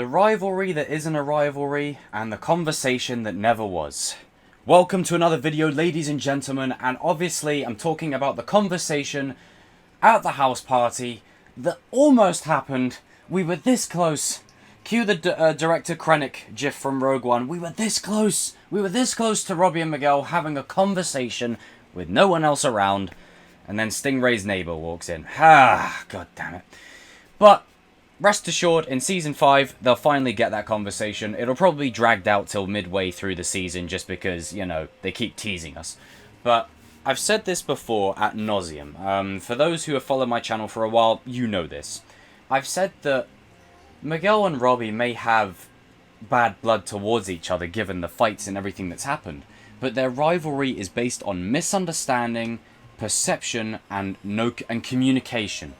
The rivalry that isn't a rivalry, and the conversation that never was. Welcome to another video, ladies and gentlemen, and obviously I'm talking about the conversation at the house party that almost happened. We were this close. Cue the director Krennic gif from Rogue One. We were this close. We were this close to Robbie and Miguel having a conversation with no one else around, and then Stingray's neighbor walks in. Ah, god damn it. But rest assured, in Season 5, they'll finally get that conversation. It'll probably be dragged out till midway through the season just because, you know, they keep teasing us. But I've said this before ad nauseum. For those who have followed my channel for a while, you know this. I've said that Miguel and Robbie may have bad blood towards each other given the fights and everything that's happened. But their rivalry is based on misunderstanding, perception, and communication.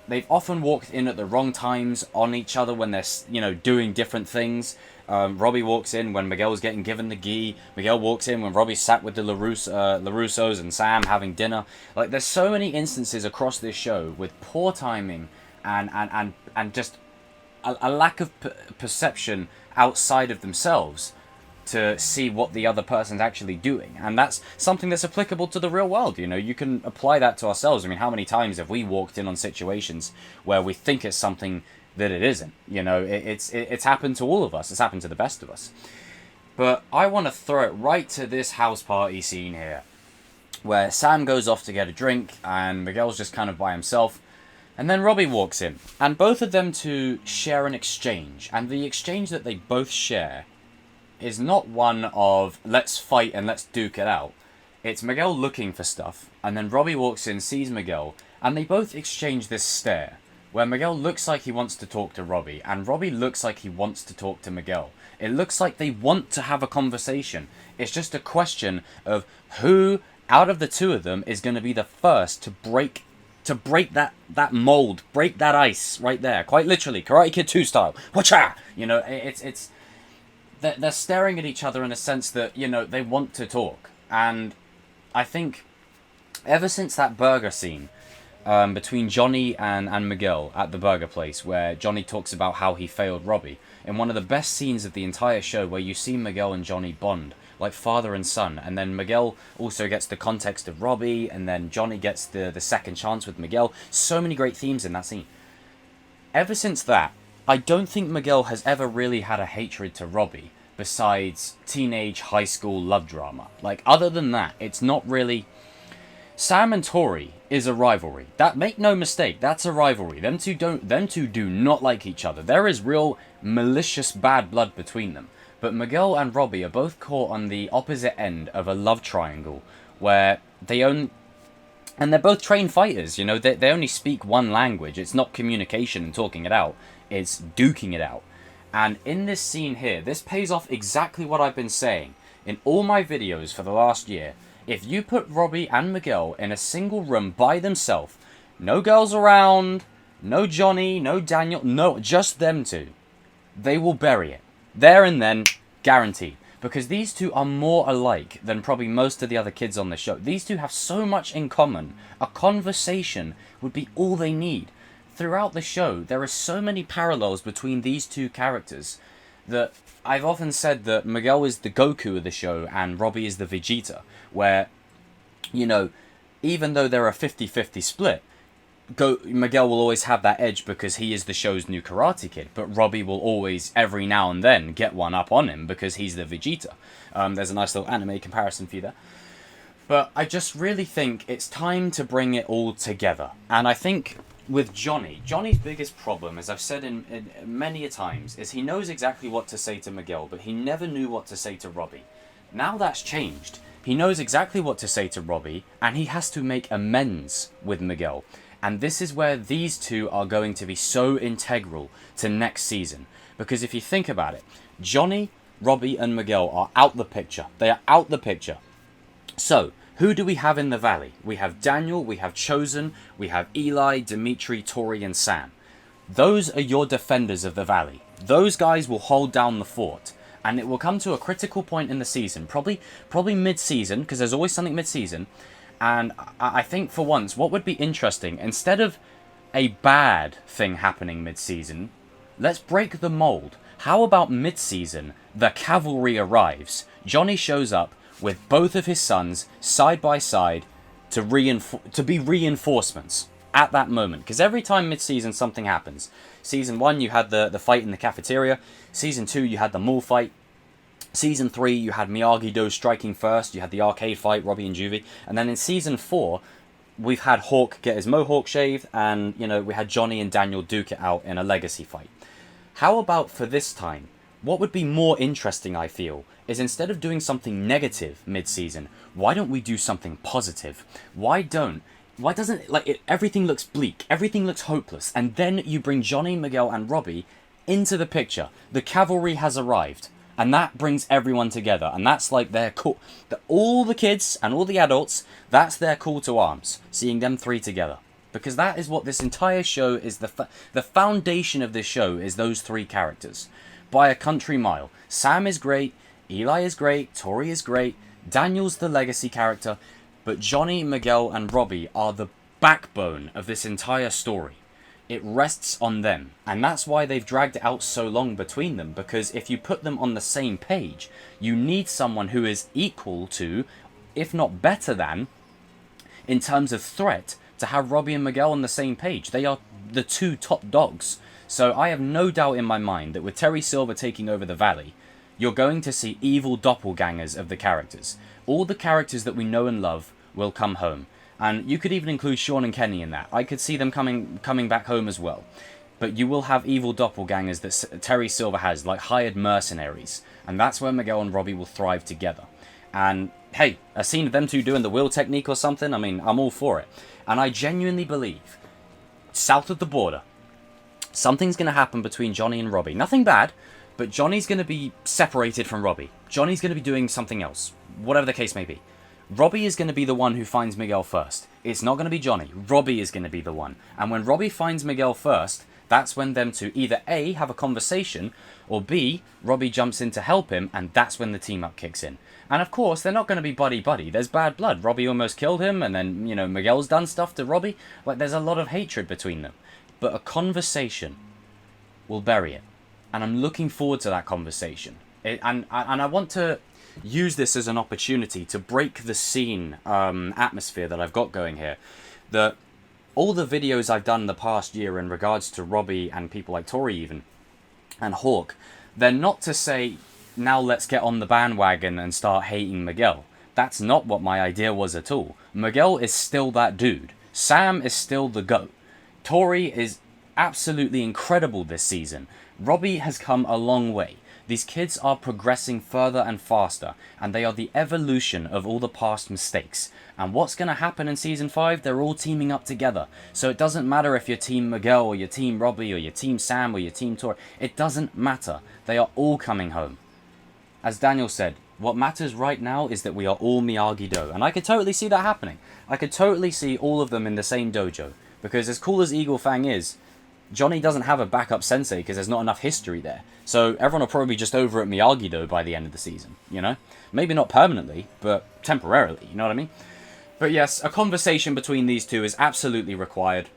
They've often walked in at the wrong times on each other when they're, you know, doing different things. Robbie walks in when Miguel's getting given the gi. Miguel walks in when Robbie sat with the LaRussos and Sam having dinner. Like, there's so many instances across this show with poor timing and just a lack of perception outside of themselves to see what the other person's actually doing. And that's something that's applicable to the real world, you know. You can apply that to ourselves. I mean, how many times have we walked in on situations where we think it's something that it isn't? You know, it's happened to all of us. It's happened to the best of us. But I want to throw it right to this house party scene here, where Sam goes off to get a drink and Miguel's just kind of by himself. And then Robbie walks in, and both of them two share an exchange. And the exchange that they both share is not one of let's fight and let's duke it out. It's Miguel looking for stuff, and then Robbie walks in, sees Miguel, and they both exchange this stare, where Miguel looks like he wants to talk to Robbie, and Robbie looks like he wants to talk to Miguel. It looks like they want to have a conversation. It's just a question of who, out of the two of them, is going to be the first to break that mold, break that ice right there. Quite literally, Karate Kid 2 style. Whatcha? You know, it's they're staring at each other in a sense that, you know, they want to talk. And I think ever since that burger scene between Johnny and Miguel at the burger place, where Johnny talks about how he failed Robbie, in one of the best scenes of the entire show, where you see Miguel and Johnny bond like father and son, and then Miguel also gets the context of Robbie, and then Johnny gets the second chance with Miguel. So many great themes in that scene. Ever since that, I don't think Miguel has ever really had a hatred to Robbie, besides teenage high school love drama. Like, other than that, it's not really... Sam and Tori is a rivalry. That, make no mistake, that's a rivalry. Them two do not like each other. There is real malicious bad blood between them. But Miguel and Robbie are both caught on the opposite end of a love triangle, where and they're both trained fighters, you know. They only speak one language. It's not communication and talking it out, it's duking it out. And in this scene here, this pays off exactly what I've been saying in all my videos for the last year. If you put Robbie and Miguel in a single room by themselves, no girls around, no Johnny, no Daniel, no, just them two, they will bury it. There and then, guaranteed. Because these two are more alike than probably most of the other kids on the show. These two have so much in common. A conversation would be all they need. Throughout the show, there are so many parallels between these two characters that I've often said that Miguel is the Goku of the show and Robbie is the Vegeta, where, you know, even though they're a 50-50 split, Miguel will always have that edge because he is the show's new Karate Kid, but Robbie will always, every now and then, get one up on him because he's the Vegeta. There's a nice little anime comparison for you there. But I just really think it's time to bring it all together. And I think with Johnny's biggest problem, as I've said in many a times, is he knows exactly what to say to Miguel, but he never knew what to say to Robbie. Now that's changed. He knows exactly what to say to Robbie, and he has to make amends with Miguel. And this is where these two are going to be so integral to next season. Because if you think about it, Johnny, Robbie, and Miguel are out the picture. They are out the picture. So, who do we have in the valley? We have Daniel, we have CHOZEN, we have Eli, Dimitri, Tori, and Sam. Those are your defenders of the valley. Those guys will hold down the fort. And it will come to a critical point in the season. Probably mid-season, because there's always something mid-season. And I think for once, what would be interesting, instead of a bad thing happening mid-season, let's break the mold. How about mid-season, the cavalry arrives, Johnny shows up with both of his sons side by side to be reinforcements at that moment. Because every time mid-season something happens. Season 1 you had the fight in the cafeteria. Season 2 you had the mall fight. Season 3 you had Miyagi-Do striking first. You had the arcade fight, Robbie and Juvie. And then in Season 4 we've had Hawk get his mohawk shaved. And, you know, we had Johnny and Daniel duke it out in a legacy fight. How about for this time? What would be more interesting, I feel, is instead of doing something negative mid-season, why don't we do something positive? Why doesn't, like, everything looks bleak, everything looks hopeless, and then you bring Johnny, Miguel, and Robbie into the picture. The cavalry has arrived, and that brings everyone together, and that's like their call. All the kids and all the adults, that's their call to arms, seeing them three together. Because that is what this entire show is. The foundation of this show is those three characters. By a country mile. Sam is great, Eli is great, Tori is great, Daniel's the legacy character, but Johnny, Miguel, and Robbie are the backbone of this entire story. It rests on them, and that's why they've dragged it out so long between them, because if you put them on the same page, you need someone who is equal to, if not better than, in terms of threat, to have Robbie and Miguel on the same page. They are the two top dogs. So I have no doubt in my mind that with Terry Silver taking over the Valley, you're going to see evil doppelgangers of the characters. All the characters that we know and love will come home. And you could even include Sean and Kenny in that. I could see them coming back home as well. But you will have evil doppelgangers that Terry Silver has, like hired mercenaries. And that's where Miguel and Robbie will thrive together. And hey, a scene of them two doing the wheel technique or something, I mean, I'm all for it. And I genuinely believe, south of the border, something's going to happen between Johnny and Robbie. Nothing bad, but Johnny's going to be separated from Robbie. Johnny's going to be doing something else, whatever the case may be. Robbie is going to be the one who finds Miguel first. It's not going to be Johnny. Robbie is going to be the one. And when Robbie finds Miguel first, that's when them two either A, have a conversation, or B, Robbie jumps in to help him, and that's when the team up kicks in. And of course, they're not going to be buddy-buddy. There's bad blood. Robbie almost killed him, and then, you know, Miguel's done stuff to Robbie. Like, there's a lot of hatred between them. But a conversation will bury it. And I'm looking forward to that conversation. And I want to use this as an opportunity to break the scene atmosphere that I've got going here. All the videos I've done in the past year in regards to Robbie and people like Tori even, and Hawk, they're not to say, now let's get on the bandwagon and start hating Miguel. That's not what my idea was at all. Miguel is still that dude. Sam is still the GOAT. Tori is absolutely incredible this season. Robbie has come a long way. These kids are progressing further and faster, and they are the evolution of all the past mistakes. And what's going to happen in Season 5? They're all teaming up together. So it doesn't matter if you're Team Miguel, or you're Team Robbie, or you're Team Sam, or you're Team Tori. It doesn't matter. They are all coming home. As Daniel said, what matters right now is that we are all Miyagi-Do. And I could totally see that happening. I could totally see all of them in the same dojo. Because as cool as Eagle Fang is, Johnny doesn't have a backup sensei because there's not enough history there. So everyone will probably be just over at Miyagi-Do by the end of the season, you know? Maybe not permanently, but temporarily, you know what I mean? But yes, a conversation between these two is absolutely required.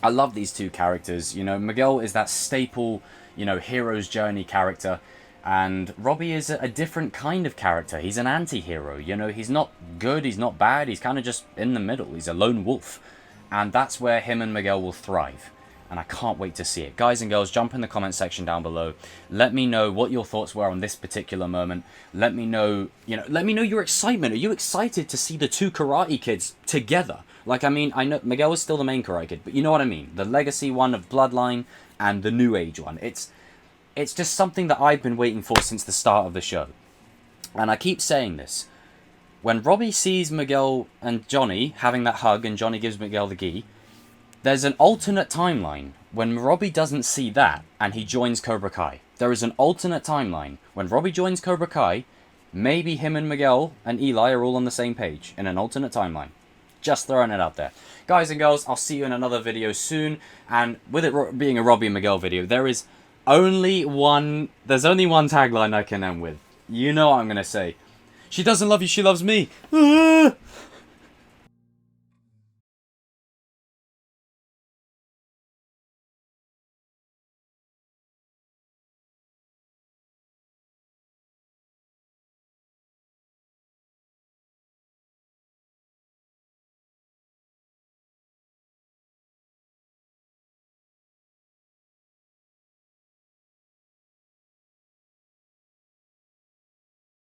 I love these two characters, you know? Miguel is that staple, you know, hero's journey character. And Robbie is a different kind of character. He's an anti-hero, you know? He's not good, he's not bad, he's kind of just in the middle. He's a lone wolf. And that's where him and Miguel will thrive. And I can't wait to see it. Guys and girls, jump in the comment section down below. Let me know what your thoughts were on this particular moment. Let me know, let me know your excitement. Are you excited to see the two Karate Kids together? Like, I mean, I know Miguel is still the main Karate Kid, but you know what I mean. The legacy one of Bloodline and the New Age one. It's just something that I've been waiting for since the start of the show. And I keep saying this. When Robbie sees Miguel and Johnny having that hug and Johnny gives Miguel the gi, there's an alternate timeline when Robbie doesn't see that and he joins Cobra Kai. There is an alternate timeline. When Robbie joins Cobra Kai, maybe him and Miguel and Eli are all on the same page in an alternate timeline. Just throwing it out there. Guys and girls, I'll see you in another video soon. And with it being a Robbie and Miguel video, there's only one tagline I can end with. You know what I'm going to say. She doesn't love you, she loves me.